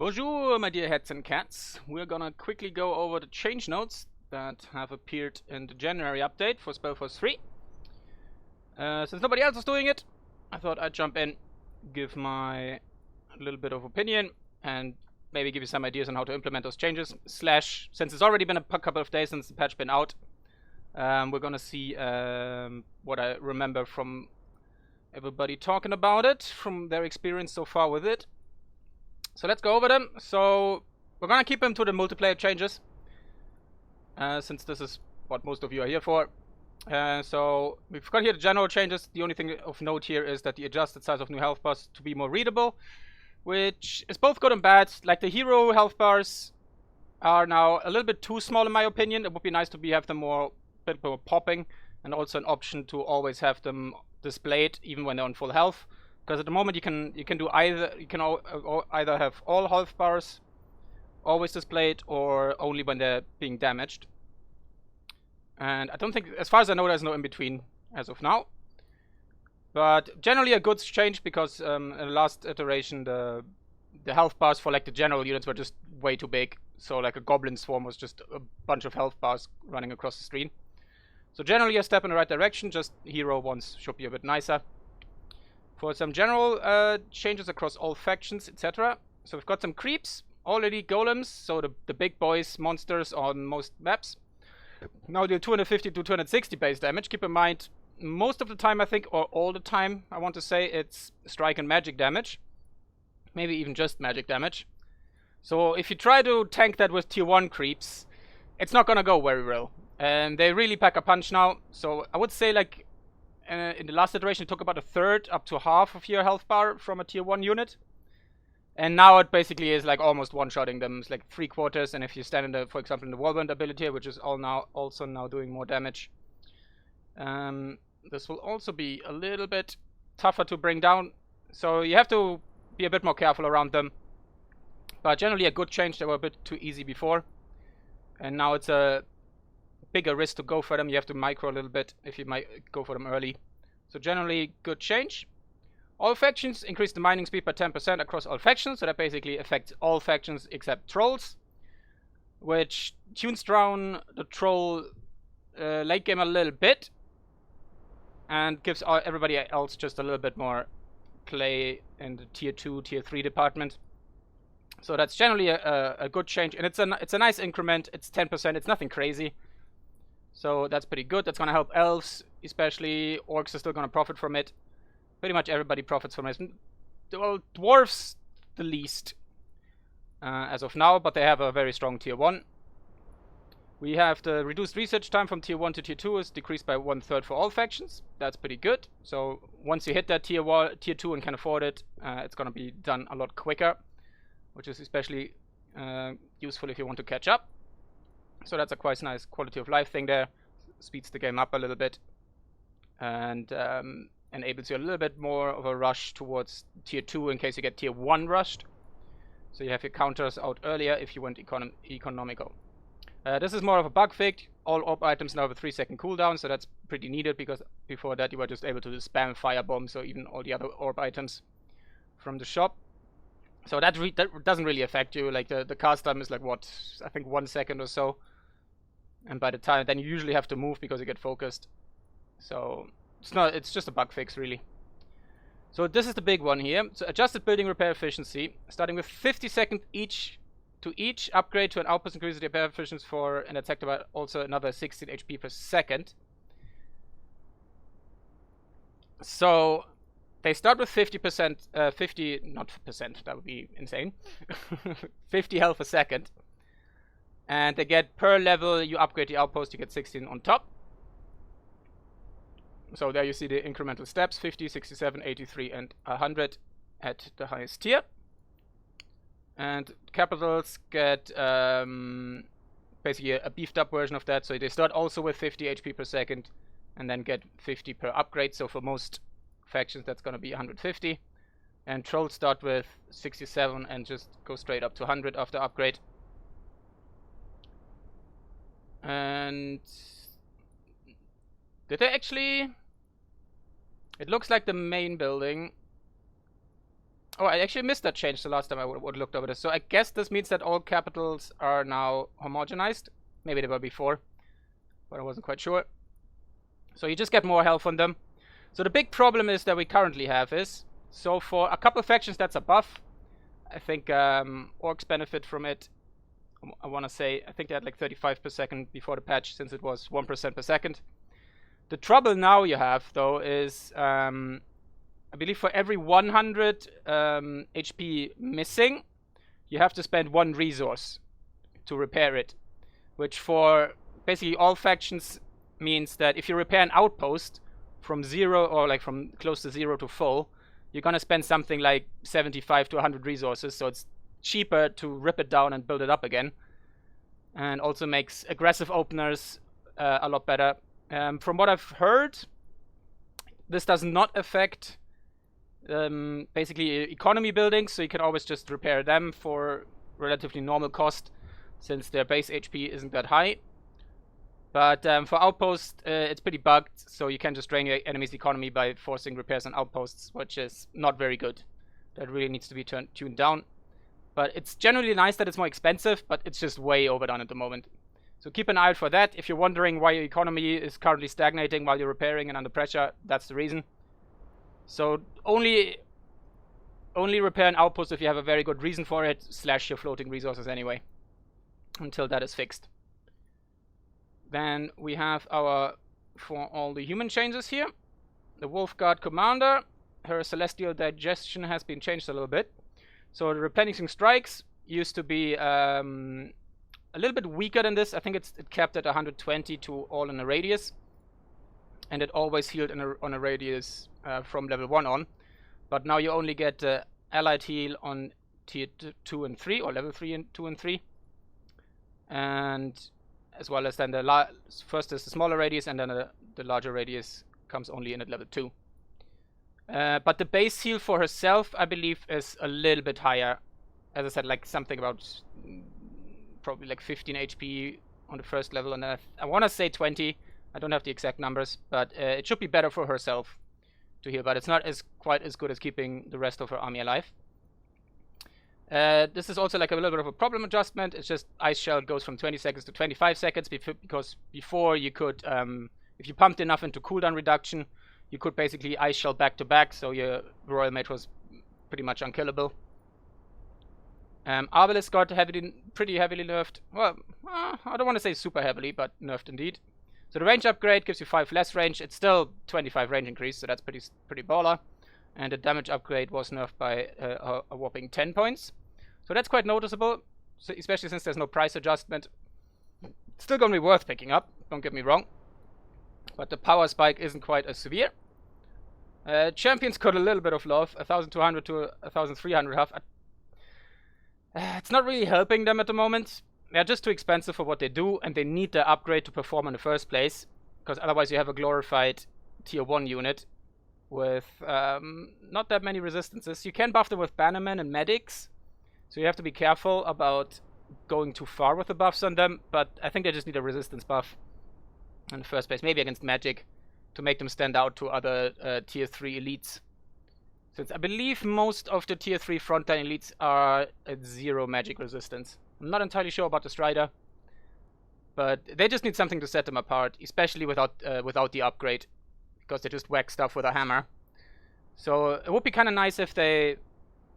Bonjour, my dear heads and cats. We're gonna quickly go over the change notes that have appeared in the January update for Spellforce 3. Since nobody else is doing it, I thought I'd jump in, give my little bit of opinion, and maybe give you some ideas on how to implement those changes. Slash, since it's already been a couple of days since the patch been out, we're gonna see what I remember from everybody talking about it, from their experience so far with it. So let's go over them. So we're gonna keep them to the multiplayer changes, since this is what most of you are here for. So we've got here the general changes. The only thing of note here is that the adjusted size of new health bars to be more readable, which is both good and bad. Like the hero health bars are now a little bit too small in my opinion. It would be nice to have them bit more popping, and also an option to always have them displayed even when they're on full health. Because at the moment you can do either. You can either have all health bars always displayed or only when they're being damaged. And I don't think, as far as I know, there's no in between as of now. But generally a good change, because in the last iteration the health bars for like the general units were just way too big. So like a goblin swarm was just a bunch of health bars running across the screen. So generally a step in the right direction. Just hero ones should be a bit nicer. For some general changes across all factions, etc. So we've got some creeps, all elite golems, so the big boys, monsters on most maps. Now deal 250 to 260 base damage. Keep in mind, most of the time I think, or all the time I want to say, it's strike and magic damage. Maybe even just magic damage. So if you try to tank that with tier 1 creeps, it's not gonna go very well. And they really pack a punch now, so I would say like in the last iteration it took about a third up to half of your health bar from a tier 1 unit. And now it basically is like almost one-shotting them. It's like 3/4, and if you stand in the, for example, in the whirlwind ability, which is also now doing more damage. This will also be a little bit tougher to bring down, so you have to be a bit more careful around them. But generally a good change. They were a bit too easy before, and now it's a bigger risk to go for them. You have to micro a little bit if you might go for them early. So generally good change. All factions increase the mining speed by 10% across all factions, so that basically affects all factions except trolls, which tunes down the troll late game a little bit and gives everybody else just a little bit more play in the tier 2, tier 3 department. So that's generally a good change, and it's a nice increment. It's 10%, it's nothing crazy. So that's pretty good. That's gonna help elves, especially. Orcs are still gonna profit from it. Pretty much everybody profits from it. Well, dwarves the least as of now, but they have a very strong tier 1. We have the reduced research time from tier 1 to tier 2 is decreased by 1/3 for all factions. That's pretty good. So once you hit that tier 2 and can afford it, it's gonna be done a lot quicker, which is especially useful if you want to catch up. So that's a quite nice quality of life thing there. Speeds the game up a little bit, and enables you a little bit more of a rush towards tier 2 in case you get tier 1 rushed. So you have your counters out earlier if you want economical. This is more of a bug fix. All orb items now have a 3-second cooldown, so that's pretty needed, because before that you were just able to spam firebombs or even all the other orb items from the shop. So that doesn't really affect you. Like the cast time is like, what, I think 1 second or so. And by the time, then you usually have to move because you get focused. So it's just a bug fix really. So this is the big one here. So adjusted building repair efficiency, starting with 50 seconds each upgrade to an outpost increases the repair efficiency for an attack by also another 16 HP per second. So they start with 50%, 50, not percent, that would be insane. 50 health a second. And they get, per level you upgrade the outpost, you get 16 on top. So there you see the incremental steps, 50, 67, 83 and 100 at the highest tier. And capitals get basically a beefed up version of that, so they start also with 50 HP per second and then get 50 per upgrade. So for most factions that's going to be 150. And trolls start with 67 and just go straight up to 100 after upgrade. And did they actually... It looks like the main building Oh, I actually missed that change the last time I would looked over this. So I guess this means that all capitals are now homogenized. Maybe they were before, but I wasn't quite sure. So you just get more health on them. So the big problem is that we currently have is, so for a couple of factions that's a buff. I think Orcs benefit from it. I want to say, I think they had like 35 per second before the patch, since it was 1% per second. The trouble now you have, though, is I believe for every 100 HP missing, you have to spend 1 resource to repair it. Which for basically all factions means that if you repair an outpost from 0 or like from close to 0 to full, you're gonna spend something like 75 to 100 resources, so it's cheaper to rip it down and build it up again. And also makes aggressive openers a lot better. From what I've heard, this does not affect basically economy buildings, so you can always just repair them for relatively normal cost, since their base HP isn't that high. But for outposts, it's pretty bugged, so you can just drain your enemy's economy by forcing repairs on outposts, which is not very good. That really needs to be tuned down. But it's generally nice that it's more expensive, but it's just way overdone at the moment. So keep an eye out for that. If you're wondering why your economy is currently stagnating while you're repairing and under pressure, that's the reason. So only repair an outpost if you have a very good reason for it, slash your floating resources anyway, until that is fixed. Then we have our, for all the human changes here, the Wolf Guard Commander. Her Celestial Digestion has been changed a little bit. So the Replenishing Strikes used to be a little bit weaker than this. I think it capped at 120 to all in a radius. And it always healed on a radius from level 1 on. But now you only get allied heal on tier 2 and 3, or level 3 and 2 and 3. And as well as then the first is the smaller radius, and then the larger radius comes only in at level 2. But the base heal for herself, I believe, is a little bit higher. As I said, like something about probably like 15 HP on the first level, and I want to say 20. I don't have the exact numbers, but it should be better for herself to heal. But it's not quite as good as keeping the rest of her army alive. This is also like a little bit of a problem adjustment. It's just Ice Shell goes from 20 seconds to 25 seconds because before you could, if you pumped enough into cooldown reduction, you could basically Ice Shell back to back, so your Royal Mage was pretty much unkillable. Arbalest got pretty heavily nerfed. Well, I don't want to say super heavily, but nerfed indeed. So the range upgrade gives you 5 less range. It's still 25 range increase, so that's pretty baller. And the damage upgrade was nerfed by a whopping 10 points. So that's quite noticeable, so especially since there's no price adjustment. It's still going to be worth picking up, don't get me wrong. But the power spike isn't quite as severe. Champions got a little bit of love, 1,200 to 1,300 health. It's not really helping them at the moment. They're just too expensive for what they do, and they need the upgrade to perform in the first place, because otherwise you have a glorified tier 1 unit with not that many resistances. You can buff them with bannermen and medics, so you have to be careful about going too far with the buffs on them, but I think they just need a resistance buff in the first place, maybe against magic, to make them stand out to other tier 3 elites. Since I believe most of the tier 3 frontline elites are at 0 magic resistance. I'm not entirely sure about the Strider, but they just need something to set them apart, especially without the upgrade, because they just whack stuff with a hammer. So it would be kind of nice if they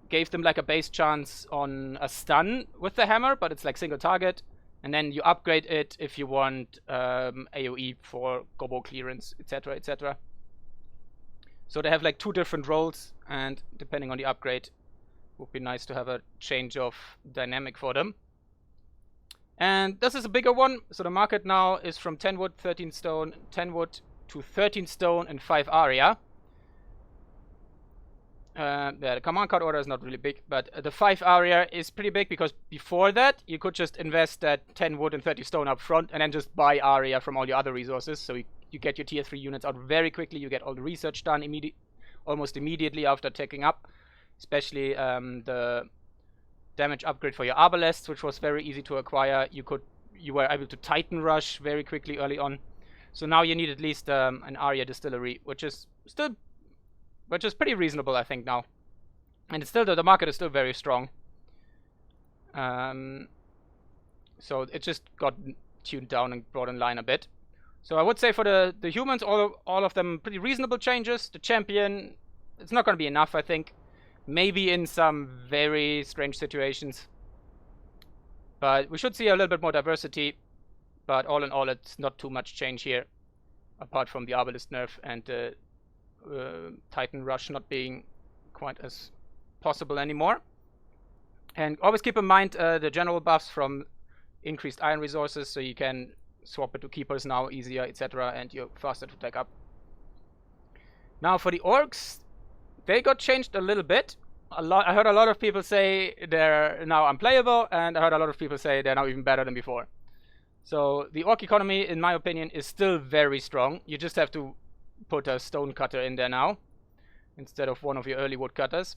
gave them like a base chance on a stun with the hammer, but it's like single target, and then you upgrade it if you want AoE for gobbo clearance, etc, etc. So they have like 2 different roles, and depending on the upgrade, would be nice to have a change of dynamic for them. And this is a bigger one, so the market now is from 10 wood, 13 stone, 10 wood to 13 stone and 5 aria. The command card order is not really big, but the 5 aria is pretty big, because before that you could just invest that 10 wood and 30 stone up front and then just buy aria from all your other resources, so you get your tier 3 units out very quickly. You get all the research done almost immediately after taking up, especially the damage upgrade for your Arbalests, which was very easy to acquire. You were able to Titan Rush very quickly early on. So now you need at least an Aria Distillery, which is pretty reasonable, I think, now. And it's still, the market is still very strong. So it just got tuned down and brought in line a bit. So I would say for the humans, all of them pretty reasonable changes. The champion, it's not going to be enough, I think. Maybe in some very strange situations. But we should see a little bit more diversity. But all in all, it's not too much change here. Apart from the Arbalist nerf and the Titan Rush not being quite as possible anymore. And always keep in mind the general buffs from increased iron resources, so you can swap it to keepers now easier, etc. And you're faster to tech up. Now for the Orcs, they got changed a little bit. I heard a lot of people say they're now unplayable, and I heard a lot of people say they're now even better than before. So the Orc economy, in my opinion, is still very strong. You just have to put a stone cutter in there now, instead of one of your early woodcutters.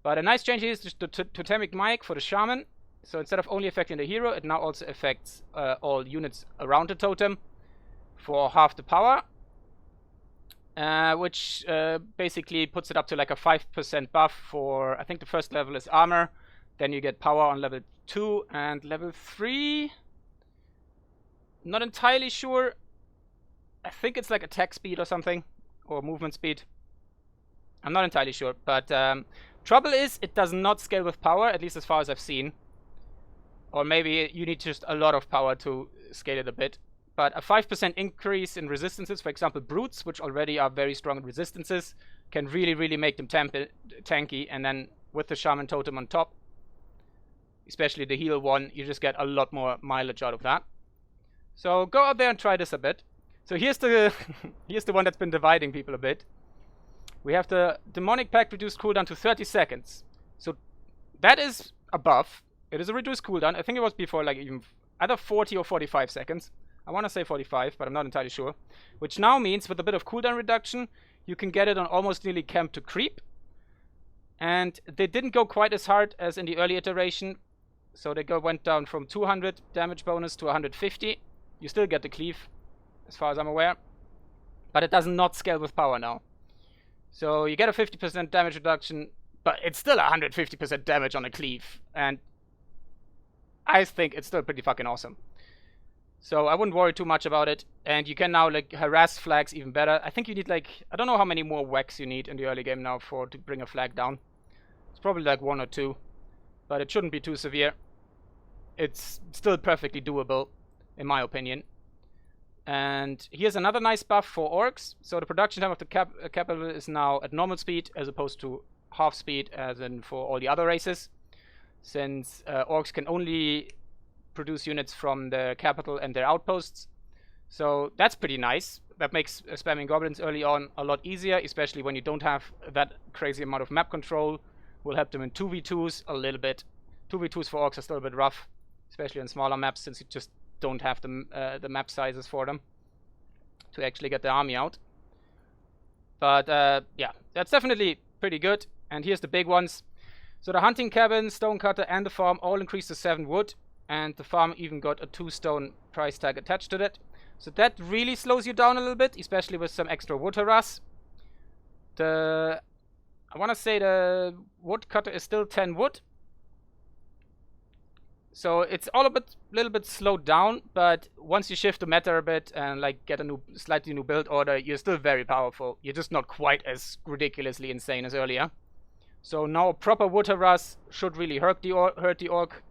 But a nice change is the Totemic Mic for the Shaman. So instead of only affecting the hero, it now also affects all units around the totem for half the power. Which basically puts it up to like a 5% buff for, I think the first level is armor. Then you get power on level 2 and level 3. Not entirely sure. I think it's like attack speed or something, or movement speed. I'm not entirely sure, but trouble is it does not scale with power, at least as far as I've seen. Or maybe you need just a lot of power to scale it a bit. But a 5% increase in resistances, for example, brutes, which already are very strong in resistances, can really, really make them tanky. And then with the Shaman Totem on top, especially the heal one, you just get a lot more mileage out of that. So go out there and try this a bit. So here's the here's the one that's been dividing people a bit. We have the Demonic Pact reduced cooldown to 30 seconds. So that is a buff. It is a reduced cooldown. I think it was before like even either 40 or 45 seconds. I want to say 45, but I'm not entirely sure. Which now means with a bit of cooldown reduction, you can get it on almost nearly camp to creep. And they didn't go quite as hard as in the early iteration. So they went down from 200 damage bonus to 150. You still get the cleave, as far as I'm aware. But it does not scale with power now. So you get a 50% damage reduction, but it's still 150% damage on a cleave. And I think it's still pretty fucking awesome. So I wouldn't worry too much about it. And you can now like harass flags even better. I think you need like, I don't know how many more whacks you need in the early game now to bring a flag down. It's probably like 1 or 2. But it shouldn't be too severe. It's still perfectly doable, in my opinion. And here's another nice buff for Orcs. So the production time of the capital is now at normal speed, as opposed to half speed, as in for all the other races. Since Orcs can only produce units from the capital and their outposts. So that's pretty nice. That makes spamming goblins early on a lot easier, especially when you don't have that crazy amount of map control. Will help them in 2v2s a little bit. 2v2s for Orcs are still a bit rough, especially on smaller maps, since you just don't have the map sizes for them to actually get the army out. But yeah, that's definitely pretty good. And here's the big ones. So the hunting cabin, stonecutter, and the farm all increased to 7 wood. And the farm even got a 2 stone price tag attached to it. So that really slows you down a little bit, especially with some extra wood harass. I want to say the woodcutter is still 10 wood. So it's all a little bit slowed down, but once you shift the meta a bit and like get a slightly new build order, you're still very powerful. You're just not quite as ridiculously insane as earlier. So now proper wood harass should really hurt the orc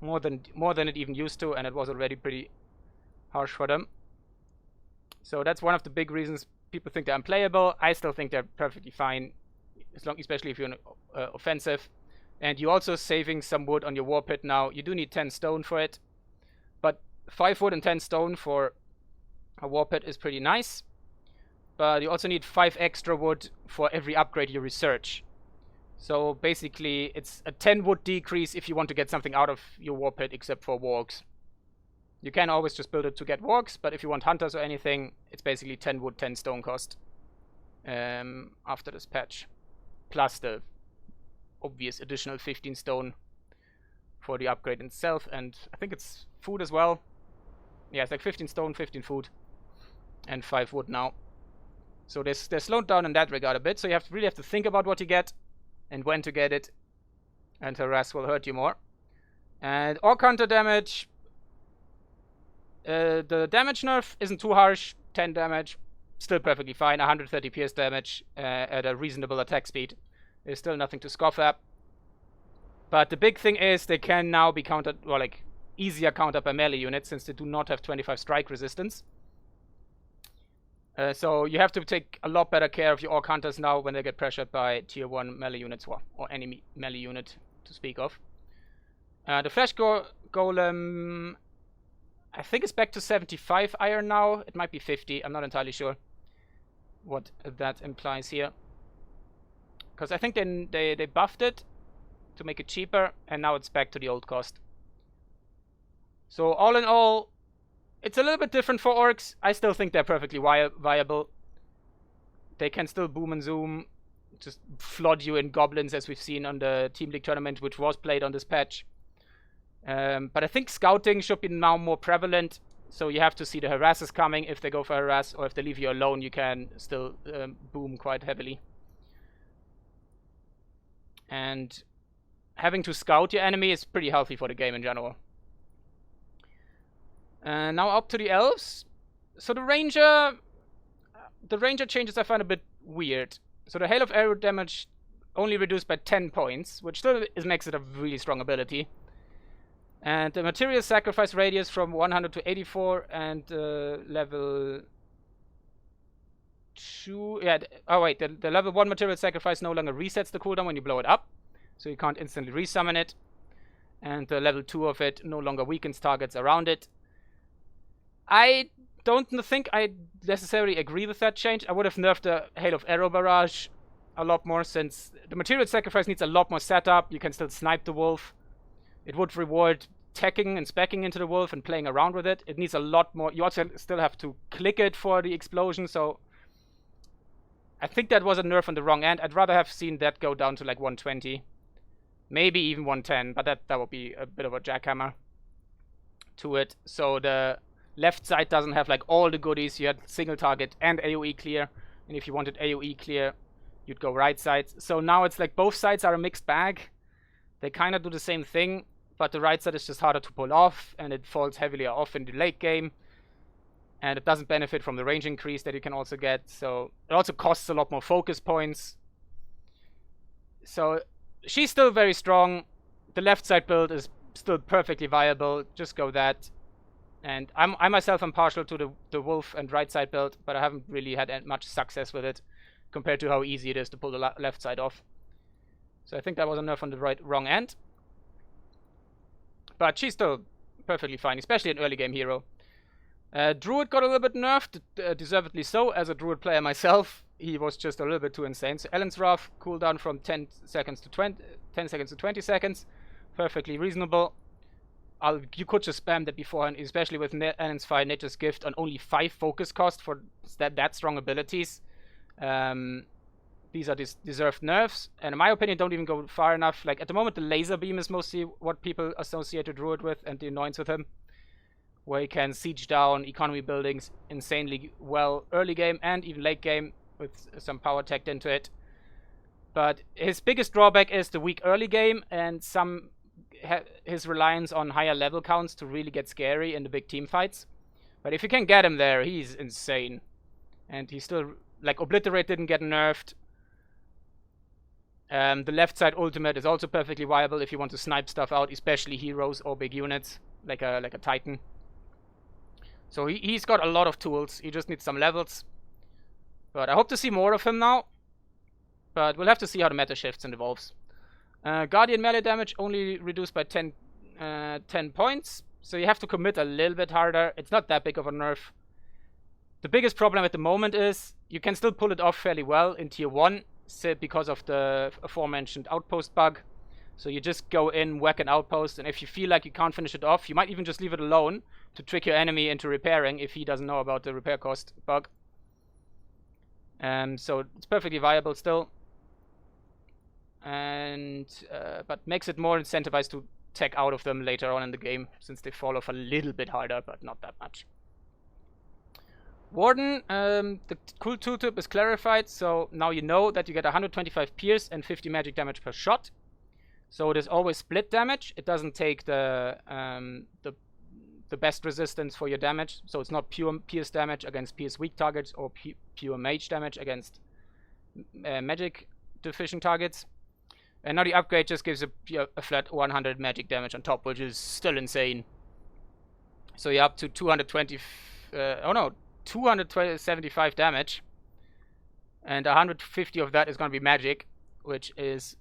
more than it even used to, and it was already pretty harsh for them. So that's one of the big reasons people think they're unplayable. I still think they're perfectly fine, especially if you're offensive. And you're also saving some wood on your war pit now. You do need 10 stone for it. But 5 wood and 10 stone for a war pit is pretty nice. But you also need 5 extra wood for every upgrade you research. So basically it's a 10 wood decrease if you want to get something out of your war pit, except for wargs. You can always just build it to get wargs, but if you want hunters or anything, it's basically 10 wood, 10 stone cost after this patch. Plus the obvious additional 15 stone for the upgrade itself, and I think it's food as well. Yeah, it's like 15 stone, 15 food, and 5 wood now. So they're slowed down in that regard a bit, so you really have to think about what you get. and when to get it, and harass will hurt you more. And Orc Hunter damage, the damage nerf isn't too harsh, 10 damage, still perfectly fine, 130 pierce damage at a reasonable attack speed. There's still nothing to scoff at. But the big thing is they can now be countered, or like easier countered by melee units since they do not have 25 strike resistance. So you have to take a lot better care of your Orc Hunters now when they get pressured by tier 1 melee units, or any melee unit to speak of. The Flesh Golem, I think it's back to 75 iron now. It might be 50, I'm not entirely sure what that implies here. Because I think they buffed it to make it cheaper, and now it's back to the old cost. So all in all, it's a little bit different for Orcs. I still think they're perfectly viable. They can still boom and zoom, just flood you in goblins as we've seen on the Team League tournament, which was played on this patch. But I think scouting should be now more prevalent, so you have to see the harassers coming if they go for harass, or if they leave you alone, you can still boom quite heavily. And having to scout your enemy is pretty healthy for the game in general. Now up to the Elves. So the Ranger changes I find a bit weird. So the Hail of Arrow damage only reduced by 10 points, which still makes it a really strong ability. And the Material Sacrifice radius from 100 to 84, and level 2... Yeah, oh wait, the level 1 Material Sacrifice no longer resets the cooldown when you blow it up, so you can't instantly resummon it. And the level 2 of it no longer weakens targets around it. I don't think I necessarily agree with that change. I would have nerfed the Hail of Arrow barrage a lot more, since the Material Sacrifice needs a lot more setup. You can still snipe the wolf. It would reward teching and specking into the wolf and playing around with it. It needs a lot more. You also still have to click it for the explosion, so I think that was a nerf on the wrong end. I'd rather have seen that go down to like 120. Maybe even 110, but that would be a bit of a jackhammer to it. So the left side doesn't have like all the goodies. You had single target and AoE clear, and if you wanted AoE clear, you'd go right side. So now it's like both sides are a mixed bag. They kind of do the same thing, but the right side is just harder to pull off, and it falls heavily off in the late game. And it doesn't benefit from the range increase that you can also get. So it also costs a lot more focus points. So she's still very strong. The left side build is still perfectly viable. Just go that. And I myself am partial to the wolf and right side build, but I haven't really had much success with it compared to how easy it is to pull the left side off. So I think that was a nerf on the wrong end. But she's still perfectly fine, especially an early game hero. Druid got a little bit nerfed, deservedly so. As a Druid player myself, he was just a little bit too insane. So Ellen's Wrath cooldown from 10 seconds to 20 seconds. Perfectly reasonable. You could just spam that beforehand, especially with Ellen's Fire, Nature's Gift on only 5 focus cost for that strong abilities. These are deserved nerfs, and in my opinion don't even go far enough. Like at the moment the laser beam is mostly what people associate a Druid with, and the annoyance with him, where he can siege down economy buildings insanely well early game and even late game with some power tacked into it. But his biggest drawback is the weak early game and his reliance on higher level counts to really get scary in the big team fights. But if you can get him there, he's insane. And he still, like, Obliterate didn't get nerfed. The left side ultimate is also perfectly viable if you want to snipe stuff out, especially heroes or big units, like a Titan. So he's got a lot of tools. He just needs some levels. But I hope to see more of him now. But we'll have to see how the meta shifts and evolves. Guardian melee damage only reduced by 10 points. So you have to commit a little bit harder. It's not that big of a nerf. The biggest problem at the moment is you can still pull it off fairly well in tier 1 because of the aforementioned outpost bug. So you just go in, whack an outpost, and if you feel like you can't finish it off, you might even just leave it alone to trick your enemy into repairing if he doesn't know about the repair cost bug. So it's perfectly viable still. And but makes it more incentivized to tech out of them later on in the game, since they fall off a little bit harder, but not that much. Warden, the cool tooltip is clarified, so now you know that you get 125 pierce and 50 magic damage per shot. So it is always split damage. It doesn't take the best resistance for your damage, so it's not pure pierce damage against pierce weak targets or pure mage damage against magic deficient targets. And now the upgrade just gives a flat 100 magic damage on top, which is still insane. So you're up to 275 damage, and 150 of that is going to be magic, which is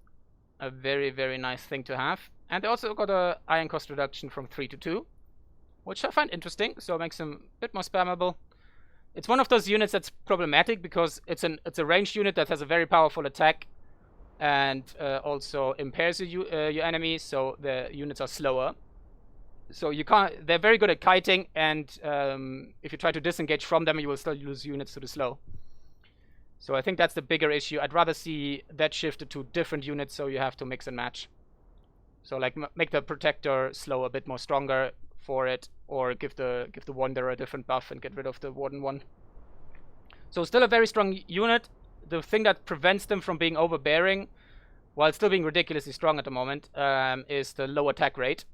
a very, very nice thing to have. And they also got a iron cost reduction from 3 to 2, which I find interesting, so it makes them a bit more spammable. It's one of those units that's problematic because it's a ranged unit that has a very powerful attack and also impairs your enemy, so the units are slower. So you can't. They're very good at kiting, and if you try to disengage from them, you will still lose units to the slow. So I think that's the bigger issue. I'd rather see that shifted to different units, so you have to mix and match. So like make the protector slow a bit more stronger for it, or give the wanderer a different buff and get rid of the warden one. So still a very strong unit. The thing that prevents them from being overbearing, while still being ridiculously strong at the moment, is the low attack rate.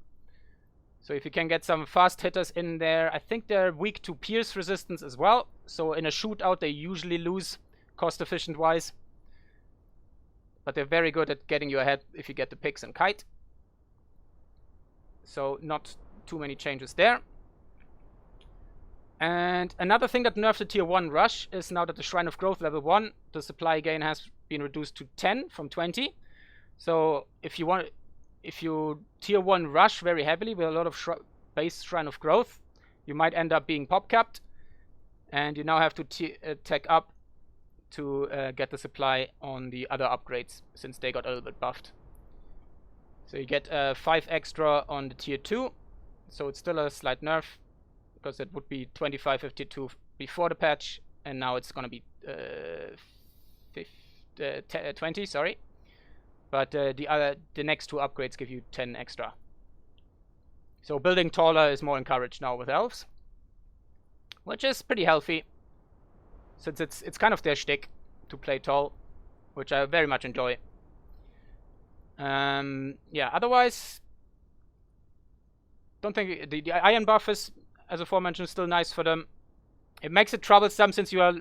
So if you can get some fast hitters in there, I think they're weak to pierce resistance as well. So in a shootout, they usually lose cost efficient wise. But they're very good at getting you ahead if you get the picks and kite. So not too many changes there. And another thing that nerfs the tier 1 rush is now that the Shrine of Growth level 1, the supply gain has been reduced to 10 from 20. So if you tier 1 rush very heavily with a lot of base Shrine of Growth, you might end up being pop capped, and you now have to tech up to get the supply on the other upgrades, since they got a little bit buffed. So you get 5 extra on the tier 2, so it's still a slight nerf, because it would be 25 if tier 2 before the patch, and now it's gonna be 20, sorry. But the next 2 upgrades give you 10 extra. So building taller is more encouraged now with elves, which is pretty healthy, since it's kind of their shtick to play tall, which I very much enjoy. Yeah, otherwise, don't think the iron buff is, as aforementioned, still nice for them. It makes it troublesome since you are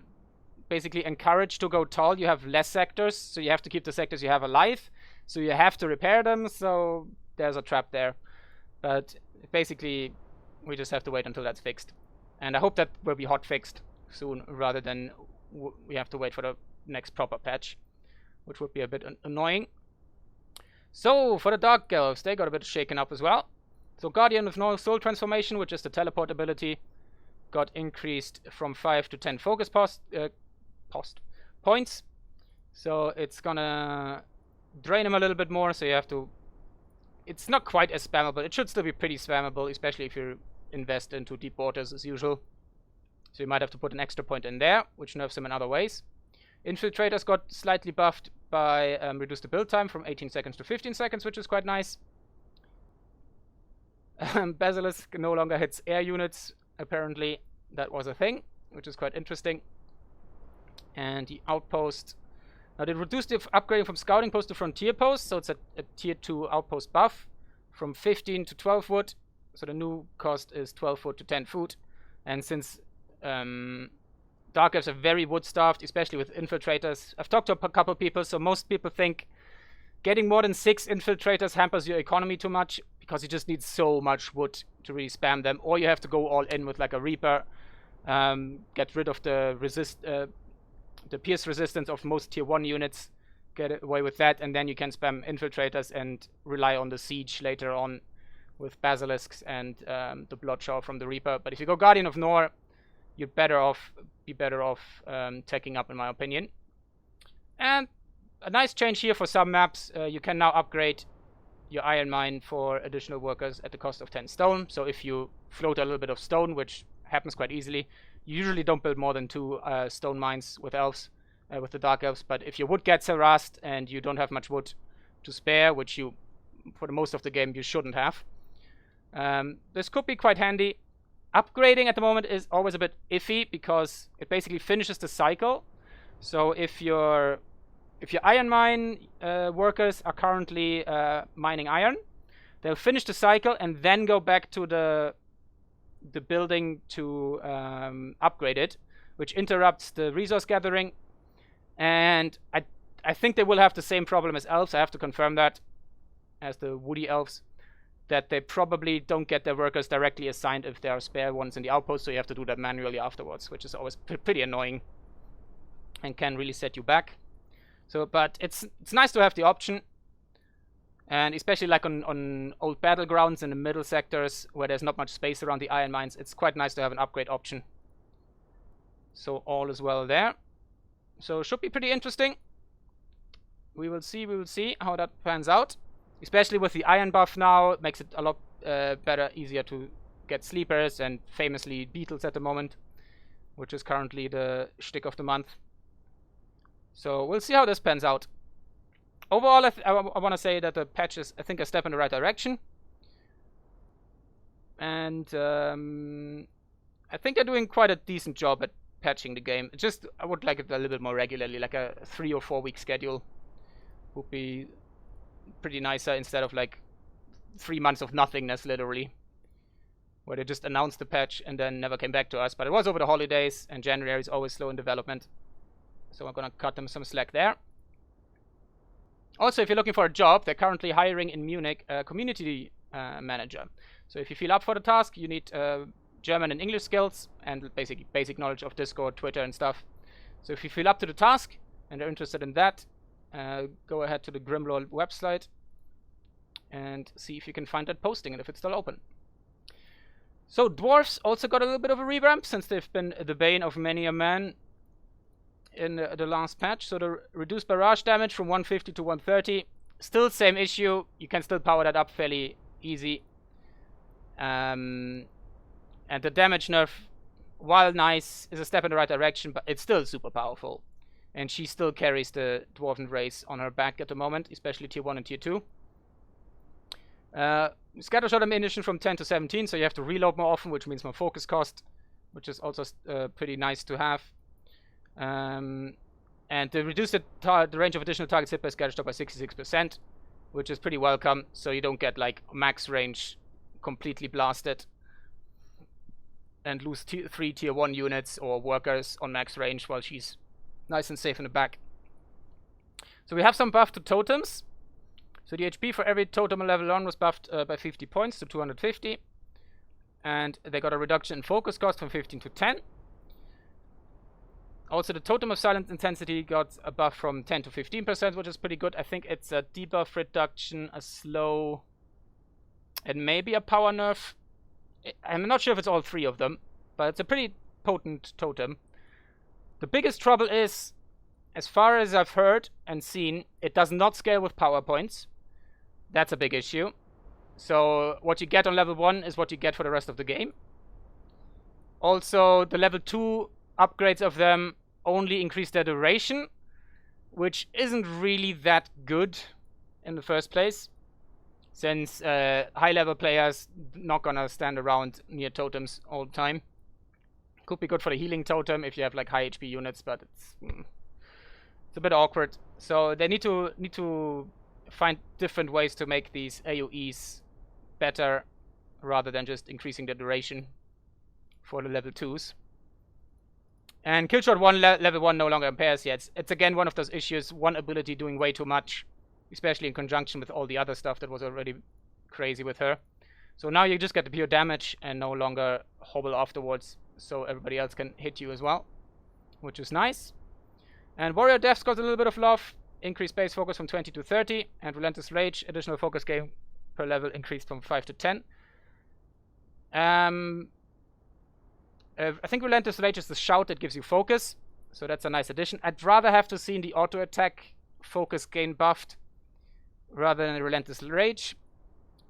basically encouraged to go tall. You have less sectors, so you have to keep the sectors you have alive. So you have to repair them, so there's a trap there. But basically, we just have to wait until that's fixed. And I hope that will be hot fixed soon, rather than we have to wait for the next proper patch, which would be a bit annoying. So, for the Dark Elves, they got a bit shaken up as well. So Guardian with no soul transformation, which is the teleport ability, got increased from 5 to 10 focus points. So it's gonna drain him a little bit more, so you have to... It's not quite as spammable. It should still be pretty spammable, especially if you invest into deep waters as usual. So you might have to put an extra point in there, which nerfs him in other ways. Infiltrators got slightly buffed by reduced the build time from 18 seconds to 15 seconds, which is quite nice. Basilisk no longer hits air units, apparently. That was a thing, which is quite interesting. And the outpost... Now they reduced the upgrading from scouting post to frontier post, so it's a tier 2 outpost buff from 15 to 12 wood. So the new cost is 12 wood to 10 food. And since Dark Elves are very wood starved, especially with infiltrators, I've talked to a couple people, so most people think getting more than 6 infiltrators hampers your economy too much, because you just need so much wood to really spam them, or you have to go all in with like a Reaper, get rid of the pierce resistance of most tier 1 units, get away with that, and then you can spam infiltrators and rely on the siege later on with basilisks and the blood shower from the Reaper. But if you go Guardian of Nor, you'd be better off teching up, in my opinion. And a nice change here for some maps, you can now upgrade your iron mine for additional workers at the cost of 10 stone. So if you float a little bit of stone, which happens quite easily, you usually don't build more than 2 stone mines with elves, with the Dark Elves. But if your wood gets harassed and you don't have much wood to spare, which you, for the most of the game, you shouldn't have, this could be quite handy. Upgrading at the moment is always a bit iffy because it basically finishes the cycle. So if your iron mine workers are currently mining iron, they'll finish the cycle and then go back to the building to upgrade it, which interrupts the resource gathering. And I think they will have the same problem as elves. I have to confirm that, as the woody elves, that they probably don't get their workers directly assigned if there are spare ones in the outpost, so you have to do that manually afterwards, which is always pretty annoying and can really set you back. So, but it's nice to have the option, and especially like on old battlegrounds in the middle sectors where there's not much space around the iron mines, it's quite nice to have an upgrade option. So all is well there. So should be pretty interesting. We will see how that pans out. Especially with the iron buff now, it makes it a lot better, easier to get sleepers and famously beetles at the moment, which is currently the shtick of the month. So we'll see how this pans out. Overall, I want to say that the patch is, I think, a step in the right direction. And I think they're doing quite a decent job at patching the game. Just, I would like it a little bit more regularly, like a 3 or 4 week schedule would be pretty nicer instead of like 3 months of nothingness, literally, where they just announced the patch and then never came back to us. But it was over the holidays, and January is always slow in development, so I'm gonna cut them some slack there. Also, if you're looking for a job, they're currently hiring in Munich a community manager. So if you feel up for the task, you need German and English skills and basically basic knowledge of Discord, Twitter and stuff. So if you feel up to the task and are interested in that, go ahead to the Grimlord website and see if you can find that posting and if it's still open. So Dwarves also got a little bit of a revamp, since they've been the bane of many a man in the last patch. So the reduced barrage damage from 150 to 130, still same issue. You can still power that up fairly easy. And the damage nerf, while nice, is a step in the right direction, but it's still super powerful. And she still carries the Dwarven race on her back at the moment, especially tier 1 and tier 2. Scattershot ammunition from 10 to 17, so you have to reload more often, which means more focus cost, which is also pretty nice to have. And they reduced the range of additional targets hit by Scattershot by 66%, which is pretty welcome, so you don't get like max range completely blasted and lose 3 tier 1 units or workers on max range while she's nice and safe in the back. So we have some buff to totems. So the HP for every totem on level 1 was buffed by 50 points to 250. And they got a reduction in focus cost from 15 to 10. Also, the totem of silent intensity got a buff from 10 to 15%, which is pretty good. I think it's a debuff reduction, a slow, and maybe a power nerf. I'm not sure if it's all 3 of them, but it's a pretty potent totem. The biggest trouble is, as far as I've heard and seen, it does not scale with power points. That's a big issue. So what you get on level 1 is what you get for the rest of the game. Also, the level 2 upgrades of them only increase their duration, which isn't really that good in the first place, since high level players not gonna stand around near totems all the time. Could be good for the healing totem if you have like high HP units, but it's a bit awkward. So they need to find different ways to make these AoEs better, rather than just increasing the duration for the level 2s. And Killshot 1 level 1 no longer impairs yet. It's again one of those issues, one ability doing way too much, especially in conjunction with all the other stuff that was already crazy with her. So now you just get the pure damage and no longer hobble afterwards, so everybody else can hit you as well, which is nice. And Warrior Deaths got a little bit of love. Increased base focus from 20 to 30, and Relentless Rage, additional focus gain per level, increased from 5 to 10. I think Relentless Rage is the shout that gives you focus, so that's a nice addition. I'd rather have to see the auto attack focus gain buffed rather than Relentless Rage,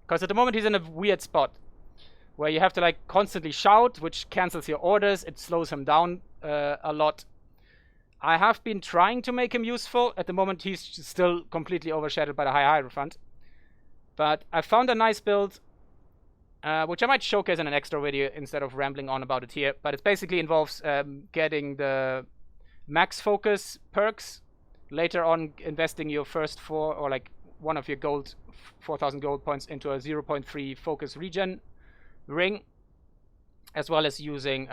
because at the moment he's in a weird spot where you have to like constantly shout, which cancels your orders. It slows him down a lot. I have been trying to make him useful. At the moment he's still completely overshadowed by the high Hierophant, but I found a nice build which I might showcase in an extra video instead of rambling on about it here. But it basically involves getting the max focus perks, later on investing your first 4 or like one of your 4,000 gold points into a 0.3 focus regen ring, as well as using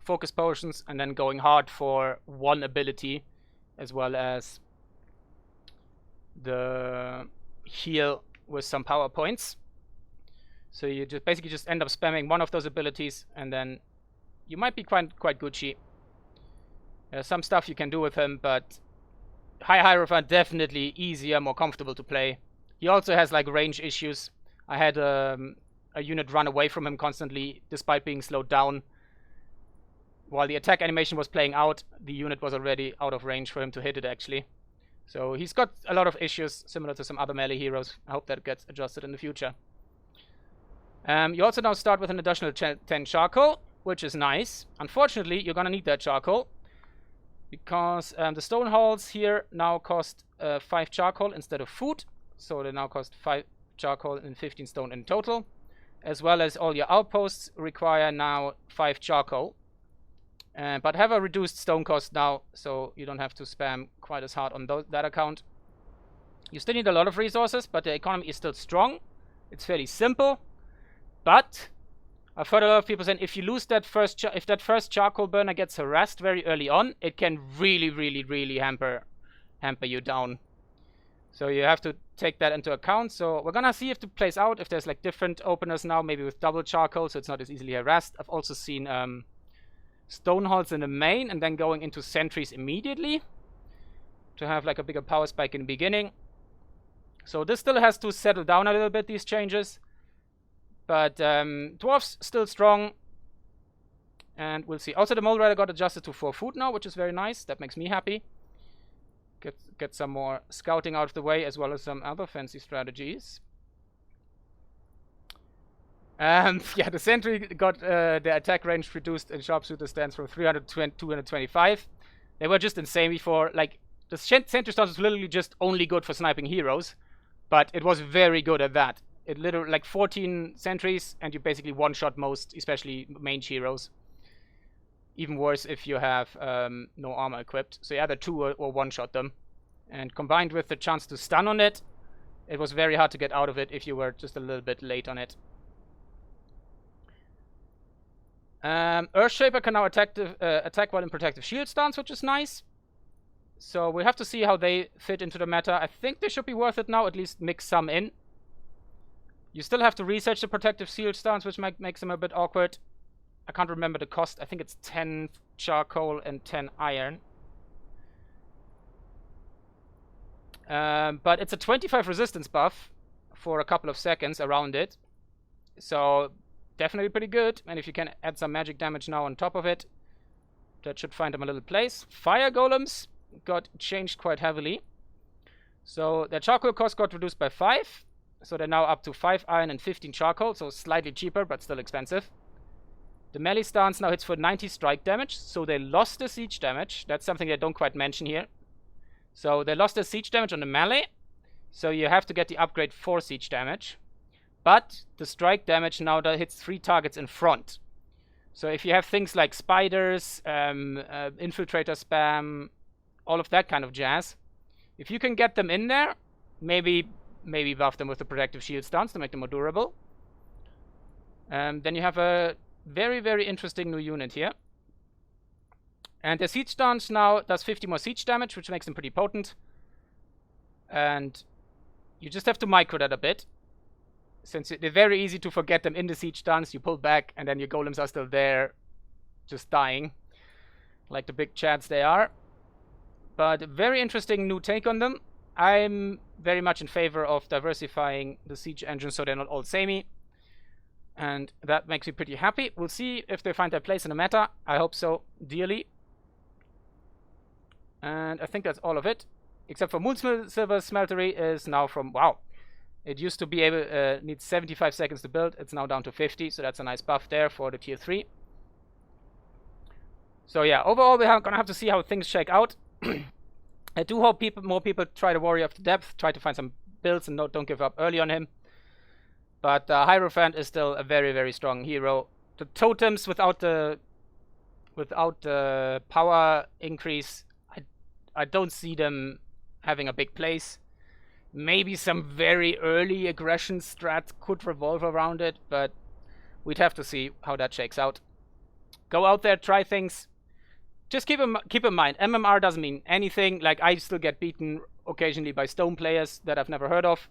focus potions and then going hard for one ability, as well as the heal with some power points. So you just basically just end up spamming one of those abilities, and then you might be quite Gucci. There's some stuff you can do with him, but High Hierophant definitely easier, more comfortable to play. He also has like range issues. I had a unit run away from him constantly, despite being slowed down. While the attack animation was playing out, the unit was already out of range for him to hit it, actually. So he's got a lot of issues, similar to some other melee heroes. I hope that gets adjusted in the future. You also now start with an additional 10 charcoal, which is nice. Unfortunately, you're gonna need that charcoal, because the stone halls here now cost 5 charcoal instead of food. So they now cost 5 charcoal and 15 stone in total. As well as all your outposts require now 5 charcoal. But have a reduced stone cost now, so you don't have to spam quite as hard on that account. You still need a lot of resources, but the economy is still strong. It's fairly simple. But I've heard a lot of people saying if you lose that if that first charcoal burner gets harassed very early on, it can really hamper you down. So you have to take that into account. So we're gonna see if it plays out, if there's like different openers now, maybe with double charcoal, so it's not as easily harassed. I've also seen stone halls in the main and then going into sentries immediately to have like a bigger power spike in the beginning. So this still has to settle down a little bit, these changes. But Dwarves still strong. And we'll see. Also, the Mole Rider got adjusted to 4 food now, which is very nice. That makes me happy. Get some more scouting out of the way, as well as some other fancy strategies. Yeah, the sentry got their attack range reduced in sharpshooter stance from 300 to 225. They were just insane before. Like, the sentry stance was literally just only good for sniping heroes, but it was very good at that. It literally, like 14 sentries, and you basically one-shot most, especially mage heroes. Even worse if you have no armor equipped. So you either 2 or one-shot them. And combined with the chance to stun on it, it was very hard to get out of it if you were just a little bit late on it. Earthshaper can now attack while in protective shield stance, which is nice. So we have to see how they fit into the meta. I think they should be worth it now, at least mix some in. You still have to research the protective shield stance, which makes them a bit awkward. I can't remember the cost. I think it's 10 charcoal and 10 iron. But it's a 25 resistance buff for a couple of seconds around it. So definitely pretty good. And if you can add some magic damage now on top of it, that should find them a little place. Fire golems got changed quite heavily. So their charcoal cost got reduced by 5. So they're now up to 5 iron and 15 charcoal. So slightly cheaper, but still expensive. The melee stance now hits for 90 strike damage. So they lost the siege damage. That's something they don't quite mention here. So they lost the siege damage on the melee. So you have to get the upgrade for siege damage. But the strike damage now that hits 3 targets in front. So if you have things like spiders, infiltrator spam, all of that kind of jazz, if you can get them in there, maybe buff them with the protective shield stance to make them more durable. Then you have a very interesting new unit here. And the siege stance now does 50 more siege damage, which makes them pretty potent. And you just have to micro that a bit. Since they're very easy to forget them in the siege stance, you pull back and then your golems are still there, just dying. Like the big chads they are. But a very interesting new take on them. I'm very much in favor of diversifying the siege engine so they're not all samey. And that makes me pretty happy. We'll see if they find their place in the meta. I hope so, dearly. And I think that's all of it. Except for Moonsilver Smeltery is now from... Wow. It used to be able... needs 75 seconds to build. It's now down to 50. So that's a nice buff there for the tier 3. So yeah, overall we're gonna have to see how things shake out. I do hope more people try the Warrior of the Depth. Try to find some builds and don't give up early on him. But Hierophant is still a very, very strong hero. The totems without the power increase, I don't see them having a big place. Maybe some very early aggression strat could revolve around it, but we'd have to see how that shakes out. Go out there, try things. Just keep in mind, MMR doesn't mean anything. Like, I still get beaten occasionally by stone players that I've never heard of.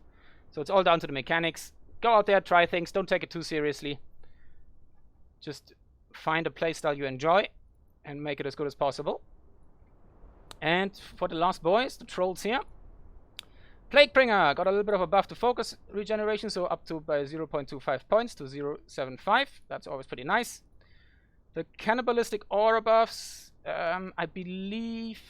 So it's all down to the mechanics. Go out there, try things. Don't take it too seriously. Just find a playstyle you enjoy and make it as good as possible. And for the last boys, the trolls here. Plaguebringer got a little bit of a buff to focus regeneration, so up to by 0.25 points to 0.75. That's always pretty nice. The cannibalistic aura buffs, I believe,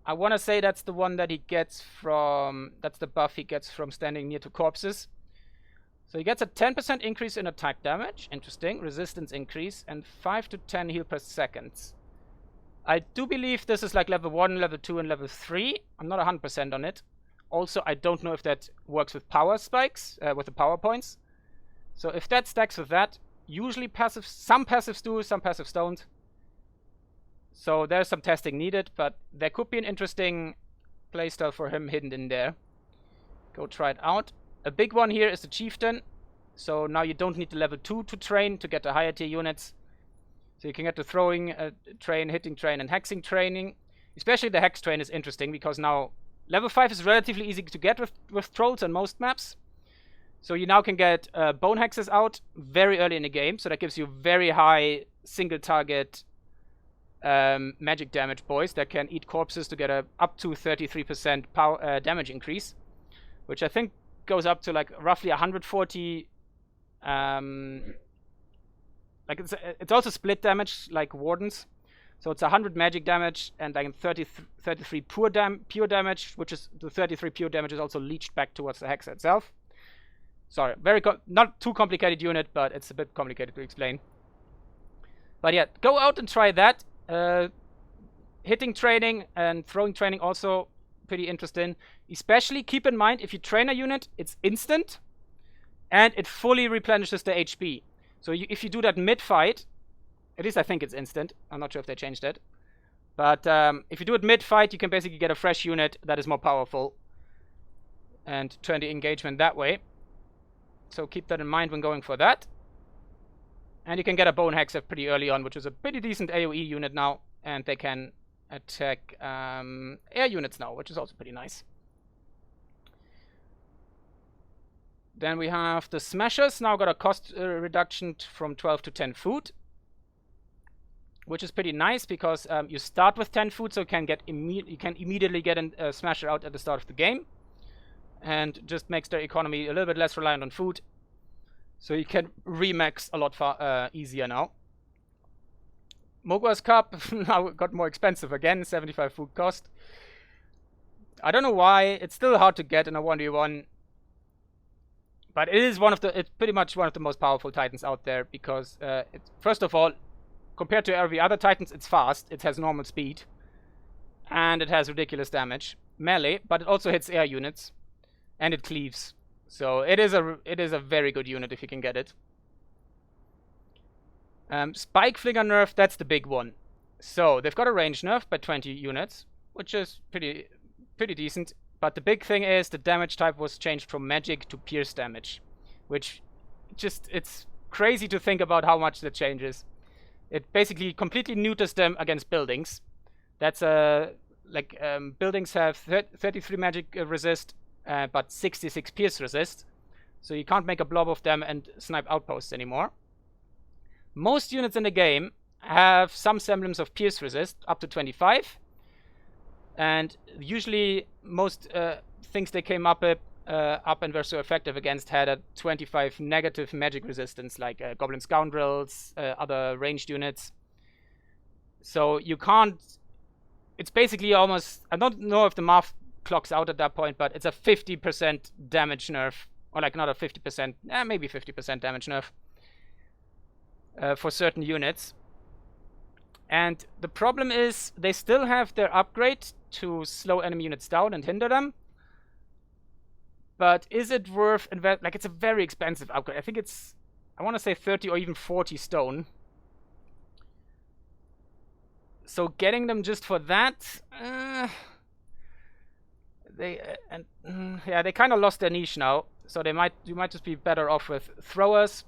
I want to say that's the one that he gets from, that's the buff he gets from standing near to corpses. So he gets a 10% increase in attack damage, interesting, resistance increase, and 5 to 10 heal per second. I do believe this is like level 1, level 2, and level 3. I'm not 100% on it. Also, I don't know if that works with power spikes, with the power points. So if that stacks with that, usually passive, some passives do, some passives don't. So there's some testing needed, but there could be an interesting playstyle for him hidden in there. Go try it out. A big one here is the Chieftain. So now you don't need the level 2 to train to get the higher tier units. So you can get the throwing train, hitting train, and hexing training. Especially the hex train is interesting because now level 5 is relatively easy to get with trolls on most maps. So you now can get bone hexes out very early in the game. So that gives you very high single target magic damage boys that can eat corpses to get a up to 33% power damage increase, which I think goes up to like roughly 140. Like it's also split damage like wardens, so it's 100 magic damage and like 33 pure damage, which is the 33 pure damage is also leached back towards the hex itself. Sorry, not too complicated unit, but it's a bit complicated to explain. But yeah, go out and try that. Hitting training and throwing training also pretty interesting. Especially keep in mind, if you train a unit, it's instant and it fully replenishes the HP. So if you do that mid-fight, at least I think it's instant. I'm not sure if they changed it. But if you do it mid-fight, you can basically get a fresh unit that is more powerful and turn the engagement that way. So keep that in mind when going for that. And you can get a Bone Hexer pretty early on, which is a pretty decent AoE unit now. And they can attack air units now, which is also pretty nice. Then we have the Smashers, now got a cost reduction from 12 to 10 food. Which is pretty nice because you start with 10 food, so you can immediately get a Smasher out at the start of the game. And just makes their economy a little bit less reliant on food. So you can remax a lot easier now. Mogwar's Cup now got more expensive again, 75 food cost. I don't know why, it's still hard to get in a 1v1. But it is it's pretty much one of the most powerful Titans out there because, first of all, compared to every other Titans, it's fast, it has normal speed, and it has ridiculous damage. Melee, but it also hits air units, and it cleaves. So it is a very good unit if you can get it. Spike Flinger nerf, that's the big one. So they've got a range nerf by 20 units, which is pretty decent. But the big thing is the damage type was changed from magic to pierce damage, which it's crazy to think about how much that changes. It basically completely neuters them against buildings. That's buildings have 33 magic resist, but 66 pierce resist. So you can't make a blob of them and snipe outposts anymore. Most units in the game have some semblance of pierce resist, up to 25. And usually most things they came up and were so effective against had a 25 negative magic resistance, like Goblin Scoundrels, other ranged units. So you can't... It's basically almost... I don't know if the math clocks out at that point, but it's a 50% damage nerf. Or like not a 50%, maybe 50% damage nerf. For certain units. And the problem is they still have their upgrade to slow enemy units down and hinder them. But is it worth invest? Like, it's a very expensive upgrade. I think it's, I want to say 30 or even 40 stone. So getting them just for that, yeah, they kind of lost their niche now. So you might just be better off with throwers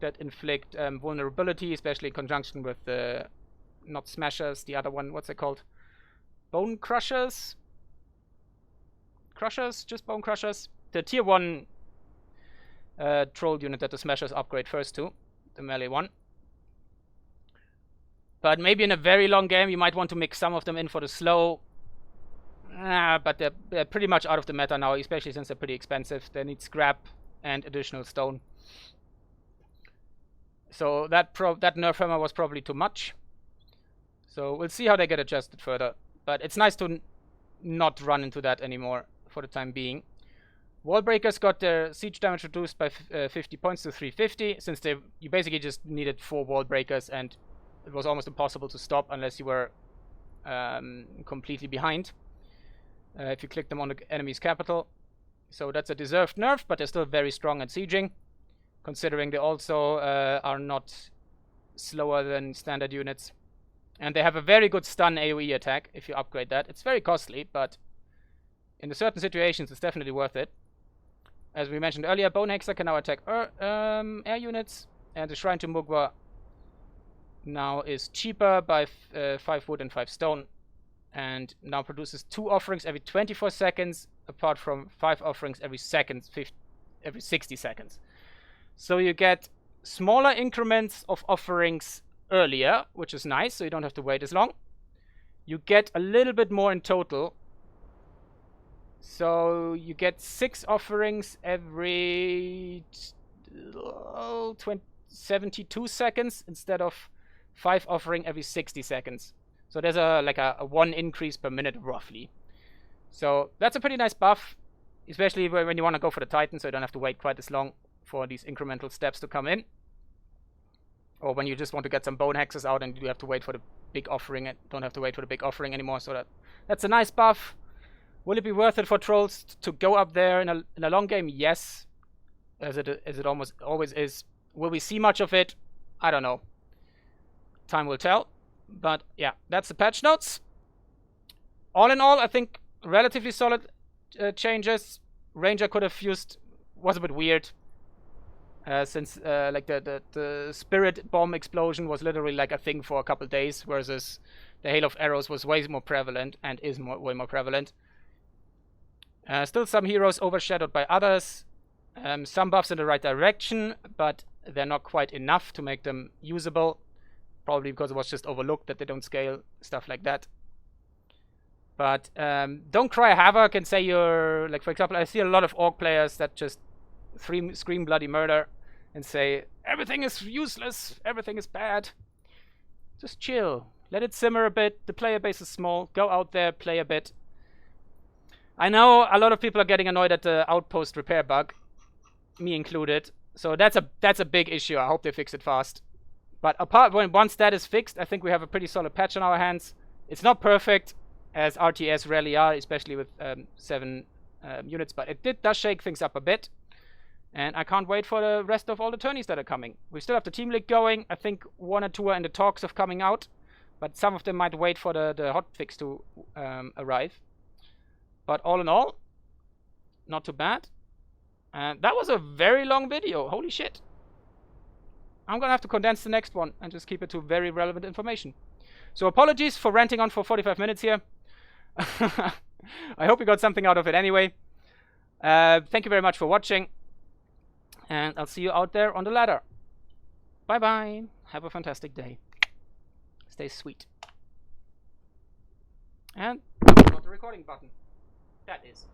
that inflict vulnerability, especially in conjunction with the not smashers, the other one. What's it called? Bone crushers. Crushers, just bone crushers. The tier 1 troll unit that the smashers upgrade first to, the melee one. But maybe in a very long game, you might want to mix some of them in for the slow. But they're pretty much out of the meta now, especially since they're pretty expensive. They need scrap and additional stone. So that nerf hammer was probably too much. So we'll see how they get adjusted further. But it's nice to not run into that anymore for the time being. Wall breakers got their siege damage reduced by 50 points to 350, since you basically just needed 4 wall breakers and it was almost impossible to stop unless you were completely behind. If you click them on the enemy's capital. So that's a deserved nerf, but they're still very strong at sieging, considering they also are not slower than standard units. And they have a very good stun AoE attack if you upgrade that. It's very costly, but in certain situations it's definitely worth it. As we mentioned earlier, Bone Hexer can now attack air units, and the Shrine to Mugwa now is cheaper by 5 wood and 5 stone, and now produces 2 offerings every 24 seconds, apart from 5 offerings every 60 seconds. So you get smaller increments of offerings earlier, which is nice, so you don't have to wait as long. You get a little bit more in total. So you get 6 offerings every 72 seconds instead of 5 offering every 60 seconds. So there's a 1 increase per minute roughly. So that's a pretty nice buff, especially when you want to go for the Titan, so you don't have to wait quite as long for these incremental steps to come in. Or when you just want to get some Bone Hexes out and you have to wait for the big offering and don't have to wait for the big offering anymore. So that's a nice buff. Will it be worth it for trolls to go up there in a long game? Yes, as it almost always is. Will we see much of it? I don't know. Time will tell. But yeah, that's the patch notes. All in all, I think relatively solid changes. Ranger could have used, was a bit weird, since like the spirit bomb explosion was literally like a thing for a couple days, versus the hail of arrows was way more prevalent and is way more prevalent. Still some heroes overshadowed by others. Some buffs in the right direction, but they're not quite enough to make them usable. Probably because it was just overlooked that they don't scale, stuff like that. But don't cry havoc and say you're, like, for example, I see a lot of Orc players that just scream bloody murder and say everything is useless, everything is bad. Just chill, let it simmer a bit. The player base is small. Go out there, play a bit. I know a lot of people are getting annoyed at the outpost repair bug, me included. So that's a big issue. I hope they fix it fast. But once that is fixed, I think we have a pretty solid patch on our hands. It's not perfect, as RTS rarely are, especially with 7 units, but it does shake things up a bit. And I can't wait for the rest of all the tourneys that are coming. We still have the Team League going. I think 1 or 2 are in the talks of coming out, but some of them might wait for the hotfix to arrive. But all in all, not too bad. And that was a very long video. Holy shit. I'm gonna have to condense the next one and just keep it to very relevant information. So apologies for ranting on for 45 minutes here. I hope you got something out of it anyway. Thank you very much for watching. And I'll see you out there on the ladder. Bye bye. Have a fantastic day. Stay sweet. And not the recording button. That is.